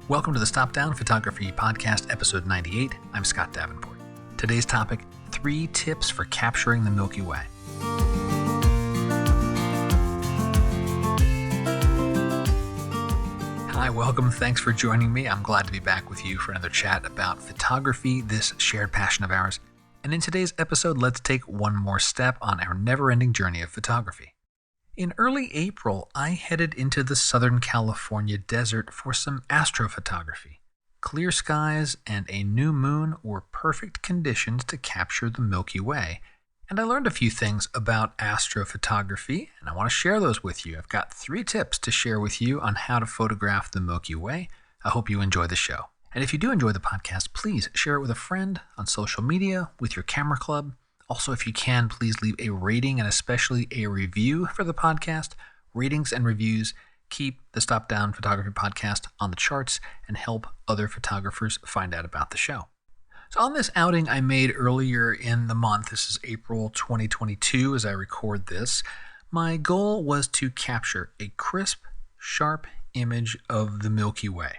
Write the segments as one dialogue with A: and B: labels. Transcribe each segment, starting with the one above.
A: Welcome to the Stop Down Photography Podcast, episode 98. I'm Scott Davenport. Today's topic, 3 tips for capturing the Milky Way. Hi, welcome. Thanks for joining me. I'm glad to be back with you for another chat about photography, this shared passion of ours. And in today's episode, let's take one more step on our never-ending journey of photography. In early April, I headed into the Southern California desert for some astrophotography. Clear skies and a new moon were perfect conditions to capture the Milky Way. And I learned a few things about astrophotography, and I want to share those with you. I've got 3 tips to share with you on how to photograph the Milky Way. I hope you enjoy the show. And if you do enjoy the podcast, please share it with a friend on social media, with your camera club. Also, if you can, please leave a rating and especially a review for the podcast. Ratings and reviews keep the Stop Down Photography Podcast on the charts and help other photographers find out about the show. So on this outing I made earlier in the month, this is April 2022 as I record this, my goal was to capture a crisp, sharp image of the Milky Way.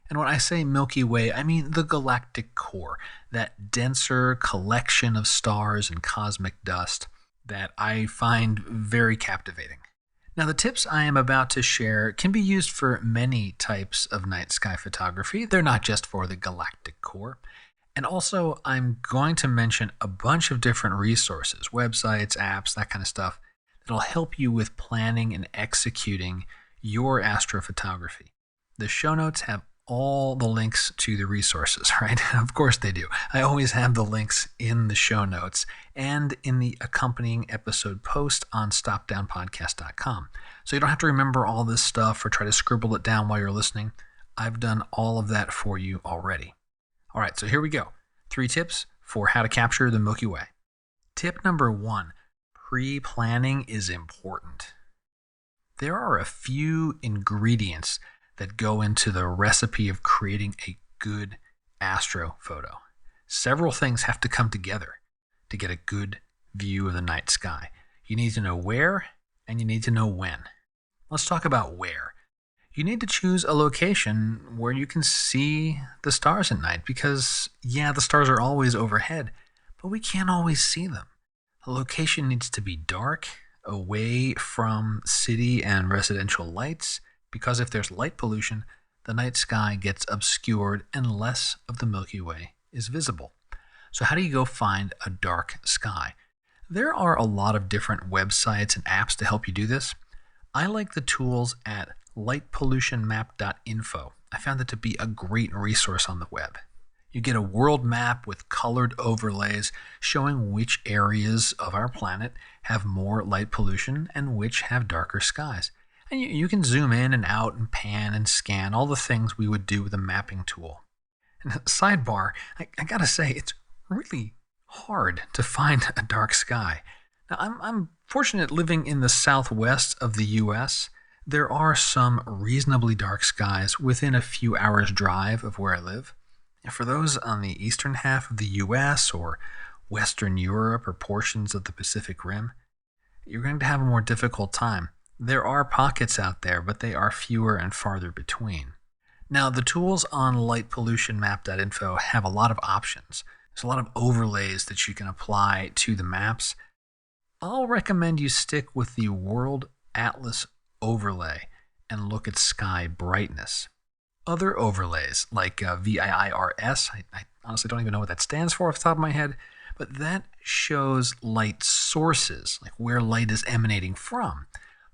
A: And when I say Milky Way, I mean the galactic core, that denser collection of stars and cosmic dust that I find very captivating. Now, the tips I am about to share can be used for many types of night sky photography. They're not just for the galactic core. And also, I'm going to mention a bunch of different resources, websites, apps, that kind of stuff, that'll help you with planning and executing your astrophotography. The show notes have all the links to the resources, right? Of course they do. I always have the links in the show notes and in the accompanying episode post on stopdownpodcast.com. So you don't have to remember all this stuff or try to scribble it down while you're listening. I've done all of that for you already. All right, so here we go. 3 tips for how to capture the Milky Way. Tip number 1, pre-planning is important. There are a few ingredients that go into the recipe of creating a good astro photo. Several things have to come together to get a good view of the night sky. You need to know where, and you need to know when. Let's talk about where. You need to choose a location where you can see the stars at night because, yeah, the stars are always overhead, but we can't always see them. The location needs to be dark, away from city and residential lights, because if there's light pollution, the night sky gets obscured and less of the Milky Way is visible. So how do you go find a dark sky? There are a lot of different websites and apps to help you do this. I like the tools at lightpollutionmap.info. I found it to be a great resource on the web. You get a world map with colored overlays showing which areas of our planet have more light pollution and which have darker skies. And you can zoom in and out and pan and scan, all the things we would do with a mapping tool. And sidebar, I gotta say, it's really hard to find a dark sky. Now, I'm fortunate living in the southwest of the U.S. There are some reasonably dark skies within a few hours' drive of where I live. And for those on the eastern half of the U.S. or Western Europe or portions of the Pacific Rim, you're going to have a more difficult time. There are pockets out there, but they are fewer and farther between. Now, the tools on lightpollutionmap.info have a lot of options. There's a lot of overlays that you can apply to the maps. I'll recommend you stick with the World Atlas overlay and look at sky brightness. Other overlays, like VIIRS, I honestly don't even know what that stands for off the top of my head, but that shows light sources, like where light is emanating from.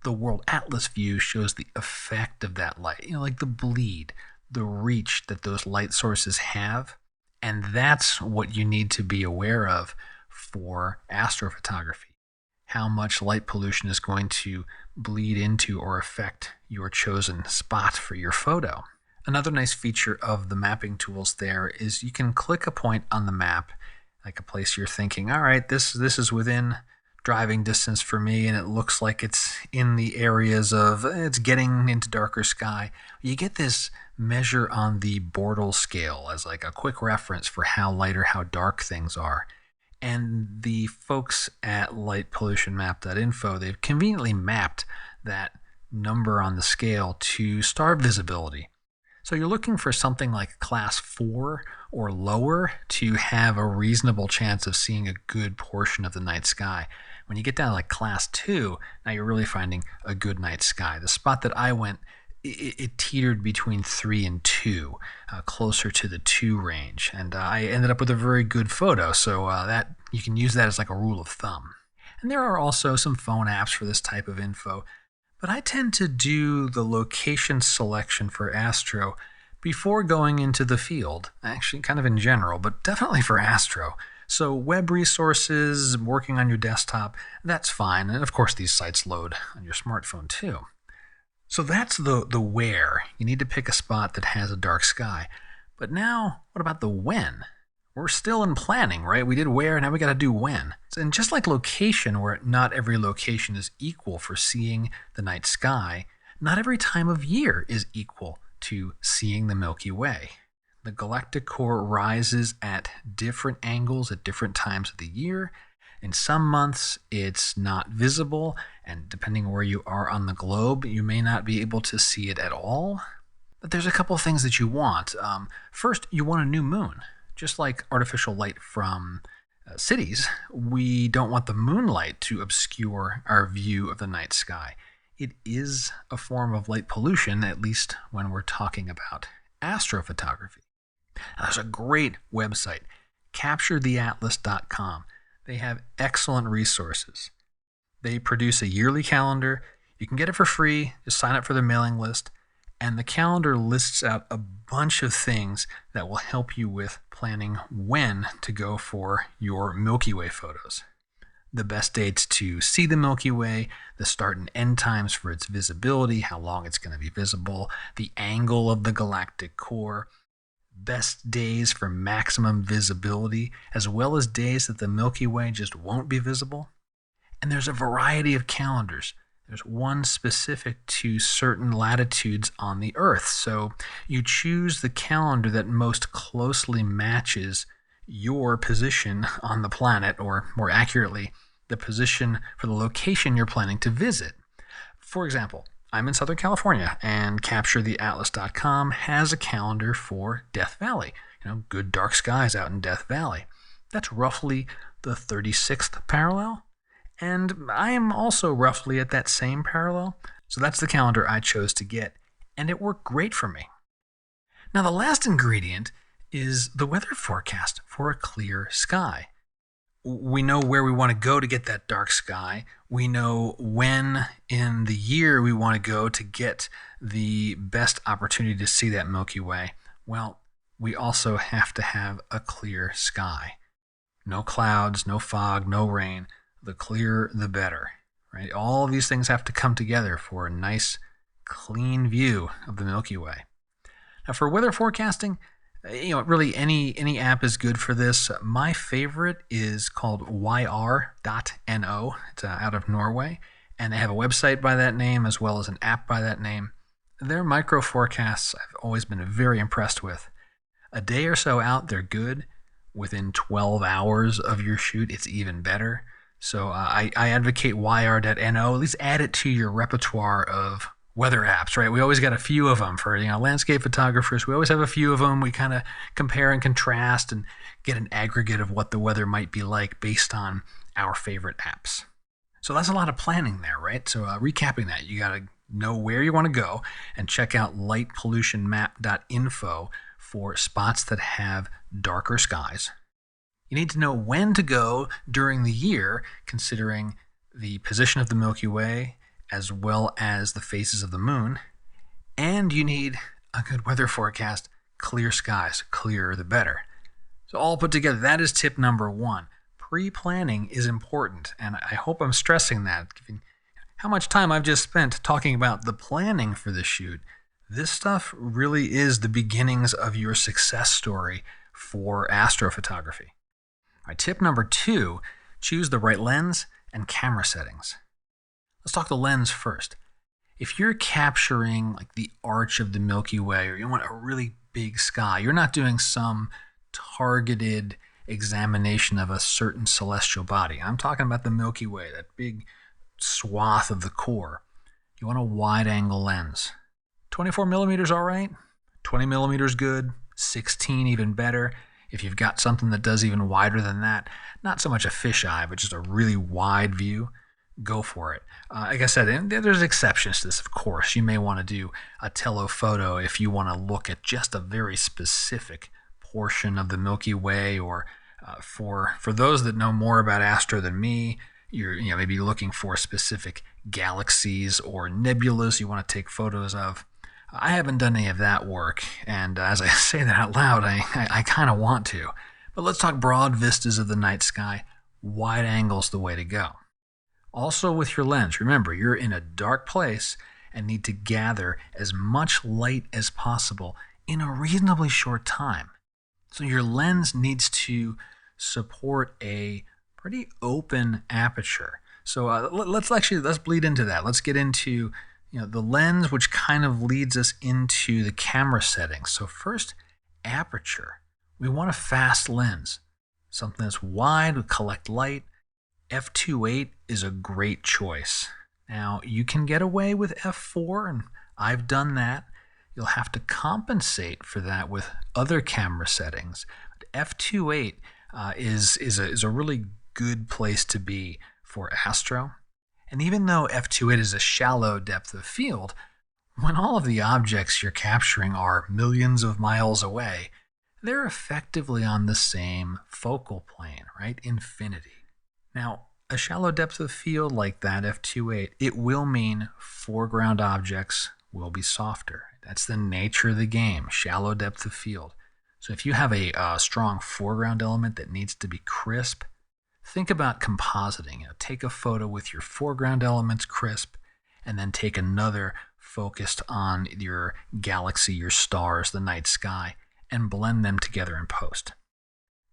A: The World Atlas view shows the effect of that light, like the bleed, the reach that those light sources have. And that's what you need to be aware of for astrophotography. How much light pollution is going to bleed into or affect your chosen spot for your photo. Another nice feature of the mapping tools there is you can click a point on the map, like a place you're thinking, all right, this is within driving distance for me, and it looks like it's in the areas of it's getting into darker sky. You get this measure on the Bortle scale as like a quick reference for how light or how dark things are. And the folks at lightpollutionmap.info, they've conveniently mapped that number on the scale to star visibility. So you're looking for something like class 4 or lower to have a reasonable chance of seeing a good portion of the night sky. When you get down to like class 2, now you're really finding a good night sky. The spot that I went, it teetered between 3 and 2, closer to the 2 range. And I ended up with a very good photo, so that you can use that as like a rule of thumb. And there are also some phone apps for this type of info. But I tend to do the location selection for astro before going into the field, actually kind of in general, but definitely for astro. So web resources, working on your desktop, that's fine. And of course, these sites load on your smartphone too. So that's the where. You need to pick a spot that has a dark sky. But now, what about the when? We're still in planning, right? We did where, now we got to do when. And just like location, where not every location is equal for seeing the night sky, not every time of year is equal to seeing the Milky Way. The galactic core rises at different angles at different times of the year. In some months, it's not visible, and depending where you are on the globe, you may not be able to see it at all. But there's a couple of things that you want. First, you want a new moon. Just like artificial light from cities, we don't want the moonlight to obscure our view of the night sky. It is a form of light pollution, at least when we're talking about astrophotography. Now, there's a great website, capturetheatlas.com. They have excellent resources. They produce a yearly calendar. You can get it for free. Just sign up for their mailing list. And the calendar lists out a bunch of things that will help you with planning when to go for your Milky Way photos. The best dates to see the Milky Way, the start and end times for its visibility, how long it's going to be visible, the angle of the galactic core, best days for maximum visibility, as well as days that the Milky Way just won't be visible. And there's a variety of calendars. There's one specific to certain latitudes on the Earth. So you choose the calendar that most closely matches your position on the planet, or more accurately, the position for the location you're planning to visit. For example, I'm in Southern California, and CaptureTheAtlas.com has a calendar for Death Valley. Good dark skies out in Death Valley. That's roughly the 36th parallel. And I am also roughly at that same parallel, so that's the calendar I chose to get, and it worked great for me. Now, the last ingredient is the weather forecast for a clear sky. We know where we want to go to get that dark sky. We know when in the year we want to go to get the best opportunity to see that Milky Way. Well, we also have to have a clear sky. No clouds, no fog, no rain. The clearer, the better, right? All of these things have to come together for a nice, clean view of the Milky Way. Now, for weather forecasting, really any app is good for this. My favorite is called yr.no. It's out of Norway, and they have a website by that name as well as an app by that name. Their micro forecasts I've always been very impressed with. A day or so out, they're good. Within 12 hours of your shoot, it's even better. So I advocate yr.no. At least add it to your repertoire of weather apps, right? We always got a few of them for landscape photographers. We always have a few of them. We kind of compare and contrast and get an aggregate of what the weather might be like based on our favorite apps. So that's a lot of planning there, right? So recapping that, you got to know where you want to go and check out lightpollutionmap.info for spots that have darker skies. You need to know when to go during the year, considering the position of the Milky Way as well as the phases of the moon. And you need a good weather forecast, clear skies, clearer the better. So all put together, that is tip number 1. Pre-planning is important, and I hope I'm stressing that. Given how much time I've just spent talking about the planning for the shoot, this stuff really is the beginnings of your success story for astrophotography. All right, tip number 2, choose the right lens and camera settings. Let's talk the lens first. If you're capturing like the arch of the Milky Way, or you want a really big sky, you're not doing some targeted examination of a certain celestial body. I'm talking about the Milky Way, that big swath of the core. You want a wide-angle lens. 24 millimeters, all right? 20 millimeters good, 16 even better. If you've got something that does even wider than that, not so much a fisheye, but just a really wide view, go for it. Like I said, and there's exceptions to this, of course. You may want to do a telephoto if you want to look at just a very specific portion of the Milky Way, or for those that know more about astro than me, you're maybe looking for specific galaxies or nebulas you want to take photos of. I haven't done any of that work, and as I say that out loud, I kind of want to. But let's talk broad vistas of the night sky. Wide angle's the way to go. Also with your lens, remember, you're in a dark place and need to gather as much light as possible in a reasonably short time. So your lens needs to support a pretty open aperture. So let's bleed into that. Let's get into the lens, which kind of leads us into the camera settings. So first, aperture. We want a fast lens, something that's wide, would collect light. f2.8 is a great choice. Now, you can get away with f4, and I've done that. You'll have to compensate for that with other camera settings. But f2.8 is a really good place to be for astro. And even though f2.8 is a shallow depth of field, when all of the objects you're capturing are millions of miles away, they're effectively on the same focal plane, right? Infinity. Now, a shallow depth of field like that, f2.8, it will mean foreground objects will be softer. That's the nature of the game, shallow depth of field. So if you have a strong foreground element that needs to be crisp, think about compositing. Take a photo with your foreground elements crisp, and then take another focused on your galaxy, your stars, the night sky, and blend them together in post.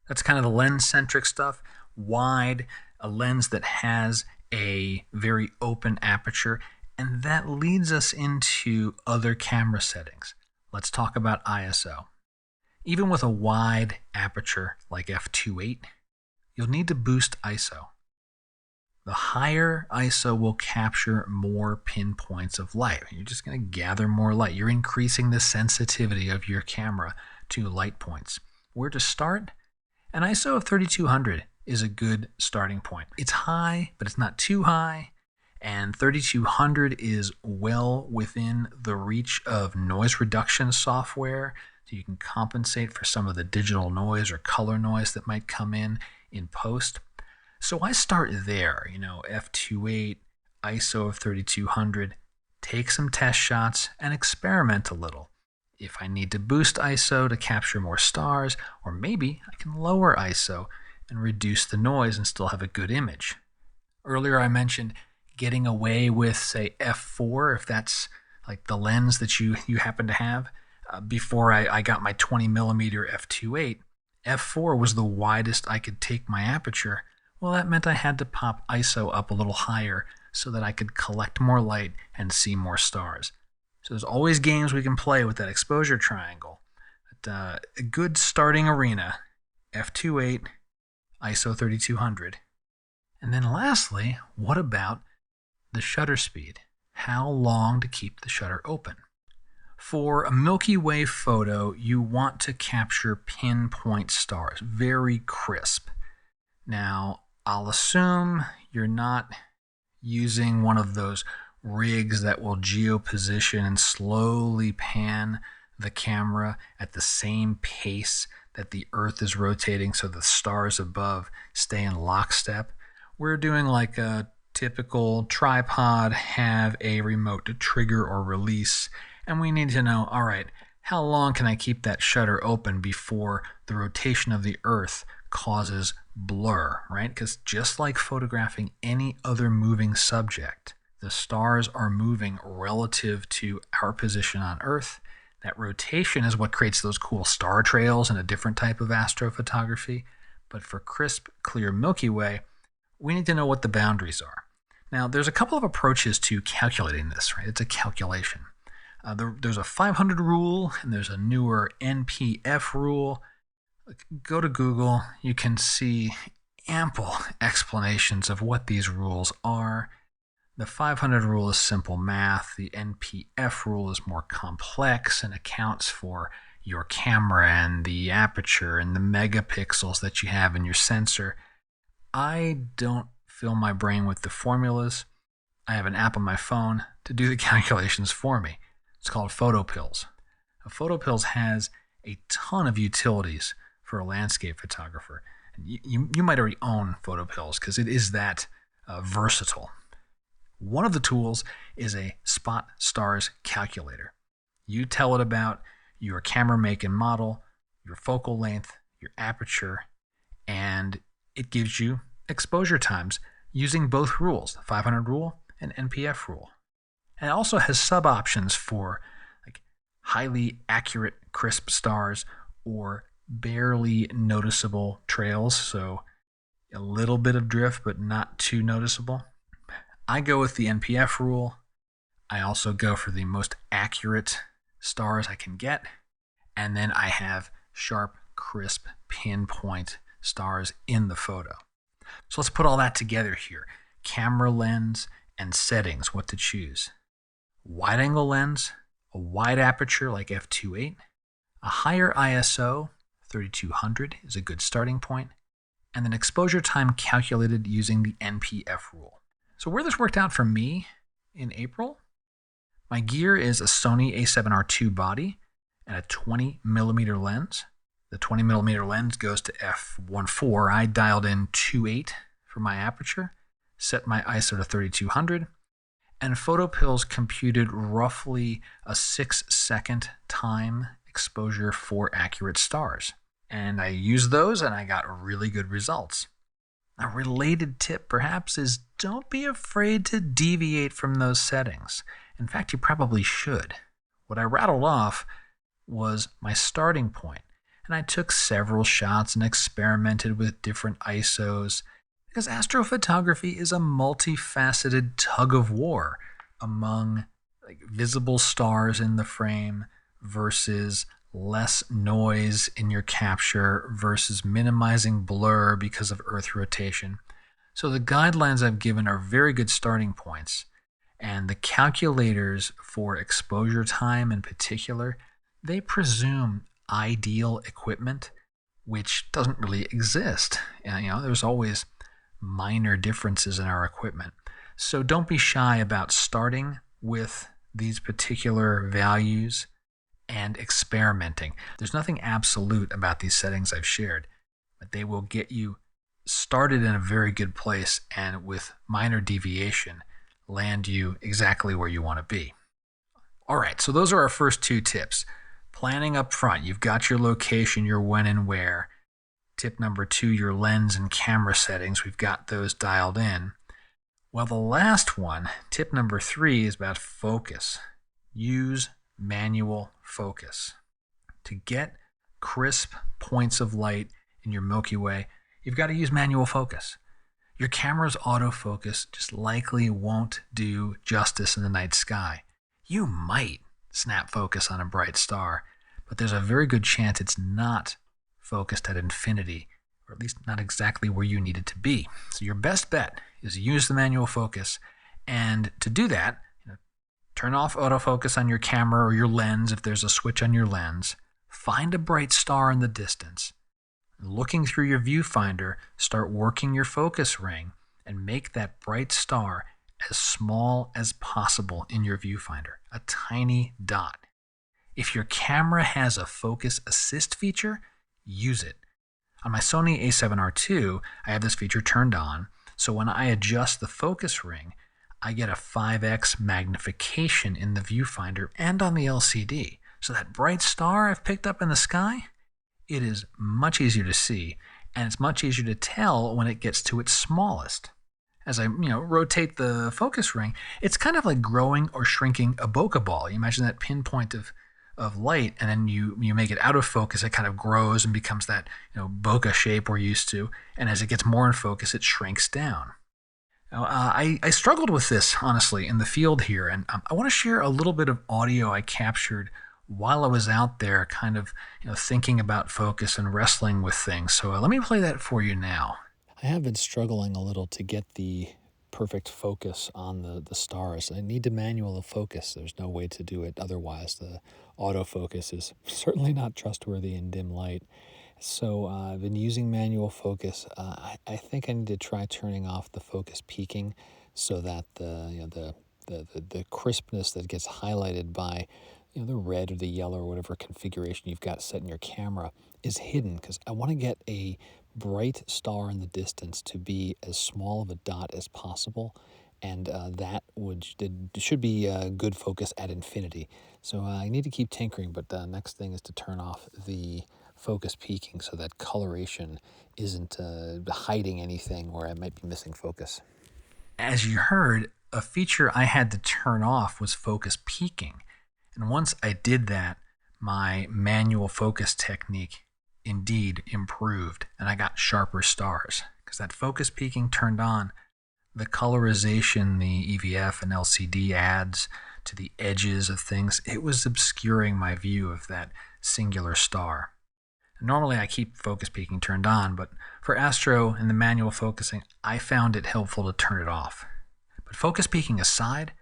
A: That's kind of the lens-centric stuff. Wide, a lens that has a very open aperture, and that leads us into other camera settings. Let's talk about ISO. Even with a wide aperture like f2.8, you'll need to boost ISO. The higher ISO will capture more pinpoints of light. You're just going to gather more light. You're increasing the sensitivity of your camera to light points. Where to start? An ISO of 3200 is a good starting point. It's high, but it's not too high. And 3200 is well within the reach of noise reduction software. So you can compensate for some of the digital noise or color noise that might come in post. So I start there, f2.8, ISO of 3200, take some test shots and experiment a little. If I need to boost ISO to capture more stars, or maybe I can lower ISO and reduce the noise and still have a good image. Earlier I mentioned getting away with, say, f4, if that's like the lens that you happen to have. Before I got my 20 millimeter f2.8, f4 was the widest I could take my aperture. Well, that meant I had to pop ISO up a little higher so that I could collect more light and see more stars. So there's always games we can play with that exposure triangle. But, a good starting arena, f2.8, ISO 3200. And then lastly, what about the shutter speed? How long to keep the shutter open? For a Milky Way photo, you want to capture pinpoint stars, very crisp. Now, I'll assume you're not using one of those rigs that will geoposition and slowly pan the camera at the same pace that the Earth is rotating so the stars above stay in lockstep. We're doing like a typical tripod, have a remote to trigger or release, and we need to know, all right, how long can I keep that shutter open before the rotation of the Earth causes blur, right? Because just like photographing any other moving subject, the stars are moving relative to our position on Earth. That rotation is what creates those cool star trails in a different type of astrophotography. But for crisp, clear Milky Way, we need to know what the boundaries are. Now, there's a couple of approaches to calculating this, right? It's a calculation. There's a 500 rule, and there's a newer NPF rule. Go to Google. You can see ample explanations of what these rules are. The 500 rule is simple math. The NPF rule is more complex and accounts for your camera and the aperture and the megapixels that you have in your sensor. I don't fill my brain with the formulas. I have an app on my phone to do the calculations for me. It's called PhotoPills. PhotoPills has a ton of utilities for a landscape photographer. You might already own PhotoPills because it is that versatile. One of the tools is a spot stars calculator. You tell it about your camera make and model, your focal length, your aperture, and it gives you exposure times using both rules, the 500 rule and NPF rule. And it also has sub-options for like highly accurate crisp stars or barely noticeable trails, so a little bit of drift but not too noticeable. I go with the NPF rule. I also go for the most accurate stars I can get. And then I have sharp, crisp, pinpoint stars in the photo. So let's put all that together here. Camera lens and settings, what to choose. Wide angle lens, a wide aperture like f2.8, a higher ISO, 3200 is a good starting point, and then exposure time calculated using the NPF rule. So where this worked out for me in April, my gear is a Sony a7R II body and a 20 millimeter lens. The 20 millimeter lens goes to f1.4. I dialed in 2.8 for my aperture, set my ISO to 3200, and PhotoPills computed roughly a 6-second time exposure for accurate stars. And I used those and I got really good results. A related tip, perhaps, is don't be afraid to deviate from those settings. In fact, you probably should. What I rattled off was my starting point, and I took several shots and experimented with different ISOs because astrophotography is a multifaceted tug of war among visible stars in the frame versus less noise in your capture versus minimizing blur because of Earth rotation. So the guidelines I've given are very good starting points, and the calculators for exposure time in particular, they presume ideal equipment, which doesn't really exist. And, there's always minor differences in our equipment. So don't be shy about starting with these particular values and experimenting. There's nothing absolute about these settings I've shared, but they will get you started in a very good place and with minor deviation land you exactly where you want to be. All right, so those are our first two tips. Planning up front. You've got your location, your when and where. Tip number 2, your lens and camera settings. We've got those dialed in. Well, the last one, tip number 3, is about focus. Use manual focus. To get crisp points of light in your Milky Way, you've got to use manual focus. Your camera's autofocus just likely won't do justice in the night sky. You might snap focus on a bright star, but there's a very good chance it's not focused at infinity, or at least not exactly where you need it to be. So your best bet is use the manual focus, and to do that, turn off autofocus on your camera or your lens if there's a switch on your lens. Find a bright star in the distance. Looking through your viewfinder, start working your focus ring and make that bright star as small as possible in your viewfinder, a tiny dot. If your camera has a focus assist feature, use it. On my Sony a7R II, I have this feature turned on, so when I adjust the focus ring, I get a 5x magnification in the viewfinder and on the LCD. So that bright star I've picked up in the sky, it is much easier to see, and it's much easier to tell when it gets to its smallest. As I rotate the focus ring, it's kind of like growing or shrinking a bokeh ball. You imagine that pinpoint of light, and then you make it out of focus, it kind of grows and becomes that bokeh shape we're used to, and as it gets more in focus, it shrinks down. Now, I struggled with this, honestly, in the field here, and I want to share a little bit of audio I captured while I was out there kind of thinking about focus and wrestling with things. So let me play that for you now.
B: I have been struggling a little to get the
A: perfect focus on the stars. I need to manual focus. There's no way to do it otherwise. The autofocus is certainly not trustworthy in dim light. So I've been using manual focus. I think I need to try turning off the focus peaking so that the crispness that gets highlighted by the red or the yellow or whatever configuration you've got set in your camera is hidden, because I want to get a bright star in the distance to be as small of a dot as possible, and that should be a good focus at infinity. So I need to keep tinkering, but the next thing is to turn off the focus peaking so that coloration isn't hiding anything where I might be missing focus. As you heard, a feature I had to turn off was focus peaking. And once I did that, my manual focus technique indeed improved, and I got sharper stars. Because that focus peaking turned on, the colorization the EVF and LCD adds to the edges of things, it was obscuring my view of that singular star. Normally I keep focus peaking turned on, but for astro and the manual focusing, I found it helpful to turn it off. But focus peaking aside,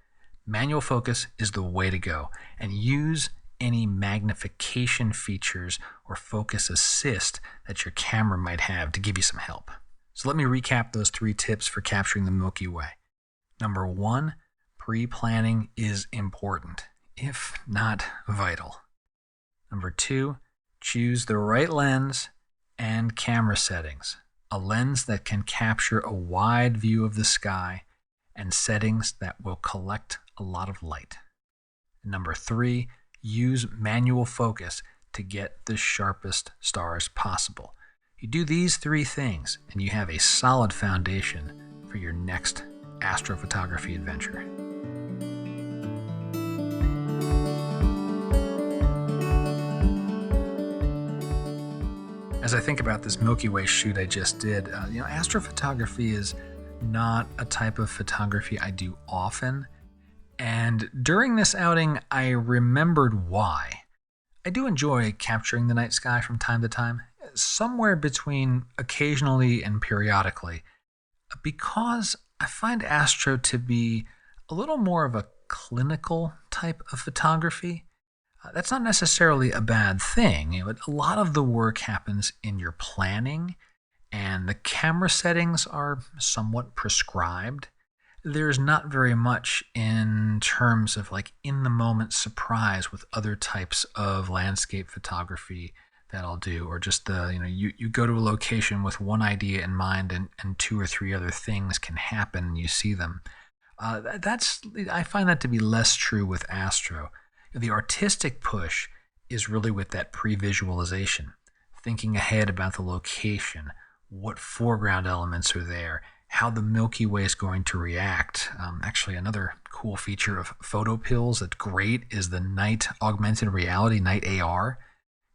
A: manual focus is the way to go, and use any magnification features or focus assist that your camera might have to give you some help. So let me recap those 3 tips for capturing the Milky Way. Number 1, pre-planning is important, if not vital. Number 2, choose the right lens and camera settings. A lens that can capture a wide view of the sky and settings that will collect a lot of light. And number 3, use manual focus to get the sharpest stars possible. You do these 3 things and you have a solid foundation for your next astrophotography adventure. As I think about this Milky Way shoot I just did, astrophotography is not a type of photography I do often. And during this outing, I remembered why. I do enjoy capturing the night sky from time to time, somewhere between occasionally and periodically, because I find astro to be a little more of a clinical type of photography. That's not necessarily a bad thing, but a lot of the work happens in your planning, and the camera settings are somewhat prescribed. There's not very much in terms of in-the-moment surprise with other types of landscape photography that I'll do, or just you go to a location with one idea in mind and 2 or 3 other things can happen and you see them. I find that to be less true with astro. The artistic push is really with that pre-visualization, thinking ahead about the location, what foreground elements are there, how the Milky Way is going to react. Actually, another cool feature of photo pills that's great is the night augmented reality, night AR.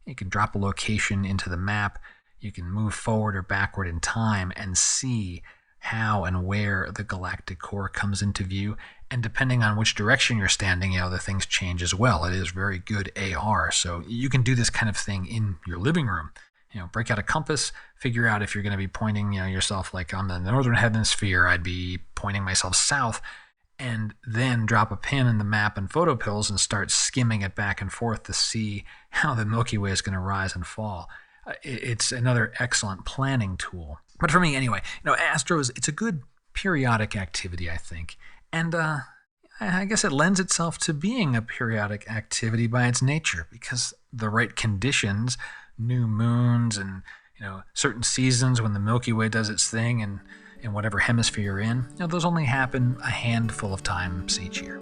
A: You can drop a location into the map, you can move forward or backward in time and see how and where the galactic core comes into view. And depending on which direction you're standing, the things change as well. It is very good AR. So you can do this kind of thing in your living room. Break out a compass, figure out if you're going to be pointing, yourself on the northern hemisphere, I'd be pointing myself south, and then drop a pin in the map and photo pills and start skimming it back and forth to see how the Milky Way is going to rise and fall. It's another excellent planning tool. But for me, anyway, astro it's a good periodic activity, I think. And I guess it lends itself to being a periodic activity by its nature, because the right conditions, new moons and certain seasons when the Milky Way does its thing and in whatever hemisphere you're in, those only happen a handful of times each year.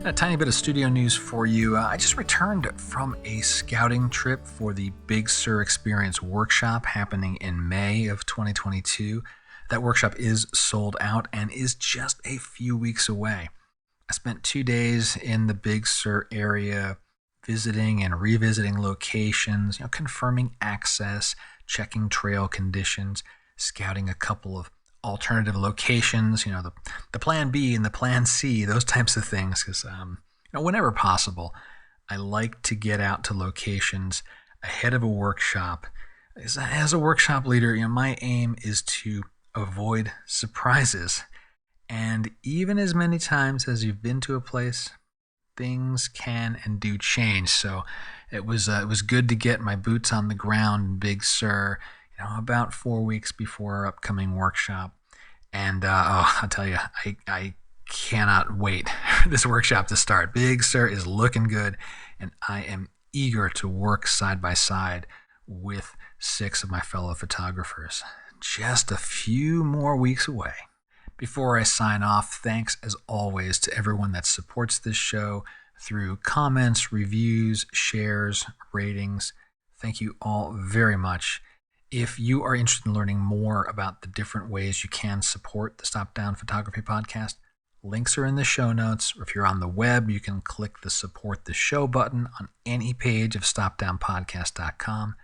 A: A tiny bit of studio news for you. I just returned from a scouting trip for the Big Sur Experience workshop happening in May of 2022. That workshop is sold out and is just a few weeks away. I spent 2 days in the Big Sur area visiting and revisiting locations, confirming access, checking trail conditions, scouting a couple of alternative locations, the plan B and the plan C, those types of things, because whenever possible, I like to get out to locations ahead of a workshop. As a workshop leader, my aim is to avoid surprises. And even as many times as you've been to a place, things can and do change. So it was good to get my boots on the ground in Big Sur, about 4 weeks before our upcoming workshop. And I'll tell you, I cannot wait for this workshop to start. Big Sur is looking good, and I am eager to work side by side with 6 of my fellow photographers. Just a few more weeks away. Before I sign off, thanks as always to everyone that supports this show through comments, reviews, shares, ratings. Thank you all very much. If you are interested in learning more about the different ways you can support the Stop Down Photography Podcast, links are in the show notes. Or if you're on the web, you can click the Support the Show button on any page of stopdownpodcast.com.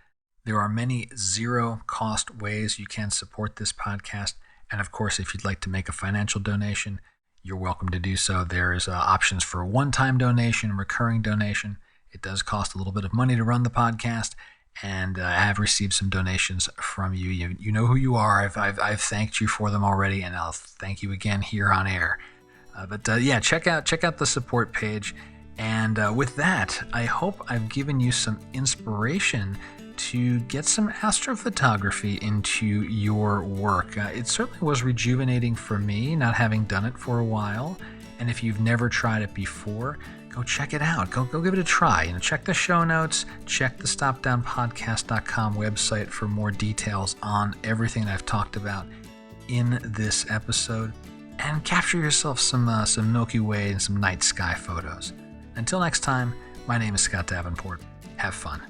A: There are many zero-cost ways you can support this podcast. And of course, if you'd like to make a financial donation, you're welcome to do so. There's options for one-time donation, recurring donation. It does cost a little bit of money to run the podcast, and I have received some donations from you. You know who you are. I've thanked you for them already, and I'll thank you again here on air. Check out the support page. And with that, I hope I've given you some inspiration to get some astrophotography into your work. It certainly was rejuvenating for me, not having done it for a while. And if you've never tried it before, go check it out. Go give it a try. Check the show notes, check the stopdownpodcast.com website for more details on everything that I've talked about in this episode, and capture yourself some Milky Way and some night sky photos. Until next time, my name is Scott Davenport. Have fun.